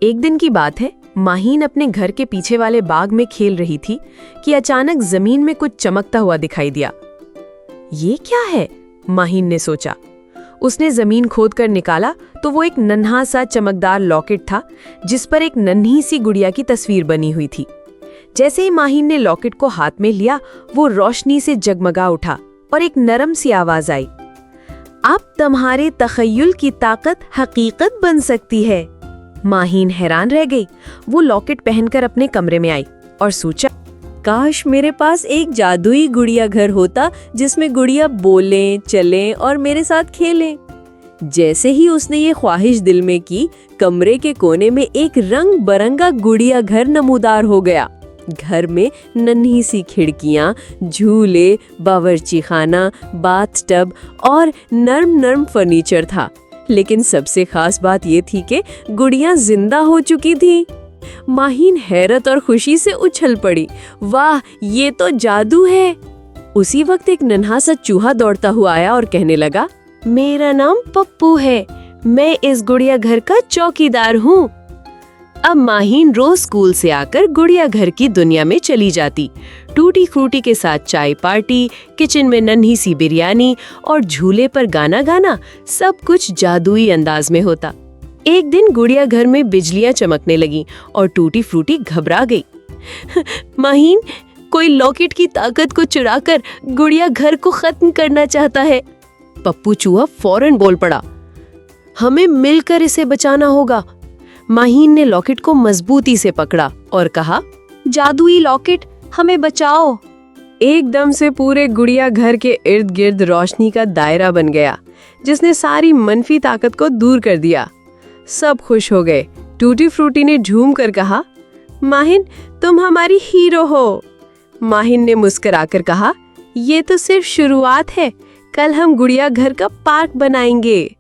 एक दिन की बात है, माहीन अपने घर के पीछे वाले बाग में खेल रही थी कि अचानक जमीन में कुछ चमकता हुआ दिखाई दिया। ये क्या है? माहीन ने सोचा। उसने जमीन खोदकर निकाला तो वो एक नन्हा सा चमकदार लॉकेट था जिस पर एक नन्ही सी गुड़िया की तस्वीर बनी हुई थी। जैसे ही माहीन ने लॉकेट को हाथ में लिया, वो रोशनी से जगमगा उठा और एक नरम सी आवाज आई, अब तुम्हारे तखय्युल की ताकत हकीकत बन सकती है। माहीन हैरान रह गई। वो लॉकेट पहनकर अपने कमरे में आई और सोचा, काश मेरे पास एक जादुई गुड़िया घर होता जिसमें गुड़िया बोलें, चलें और मेरे साथ खेलें। जैसे ही उसने ये ख्वाहिश दिल में की, कमरे के कोने में एक रंग बरंगा गुड़िया घर नमूदार हो गया। घर में नन्ही सी खिड़कियां, झूले, बावर्ची खाना, बाथटब और नर्म नर्म फर्नीचर था। लेकिन सबसे खास बात ये थी कि गुड़िया जिंदा हो चुकी थी। माहीन हैरत और खुशी से उछल पड़ी। वाह, ये तो जादू है। उसी वक्त एक नन्हा सा चूहा दौड़ता हुआ आया और कहने लगा, मेरा नाम पप्पू है, मैं इस गुड़िया घर का चौकीदार हूँ। अब माहीन रोज स्कूल से आकर गुड़िया घर की दुनिया में चली जाती। टूटी फ्रूटी के साथ चाय पार्टी, किचन में नन्ही सी बिरयानी और झूले पर गाना गाना, सब कुछ जादुई अंदाज में होता। एक दिन गुड़िया घर में बिजलियां चमकने लगी और टूटी फ्रूटी घबरा गई। माहीन, कोई लॉकेट की ताकत को चुराकर गुड़िया घर को खत्म करना चाहता है। पप्पू चूहा फौरन बोल पड़ा, हमें मिलकर इसे बचाना होगा। माहीन ने लॉकेट को मजबूती से पकड़ा और कहा, जादुई लॉकेट, हमें बचाओ। एकदम से पूरे गुड़िया घर के इर्द गिर्द रोशनी का दायरा बन गया जिसने सारी मनफी ताकत को दूर कर दिया। सब खुश हो गए। टूटी फ्रूटी ने झूम कर कहा, माहीन, तुम हमारी हीरो हो। माहीन ने मुस्कुराकर कहा, ये तो सिर्फ शुरुआत है, कल हम गुड़िया घर का पार्क बनाएंगे।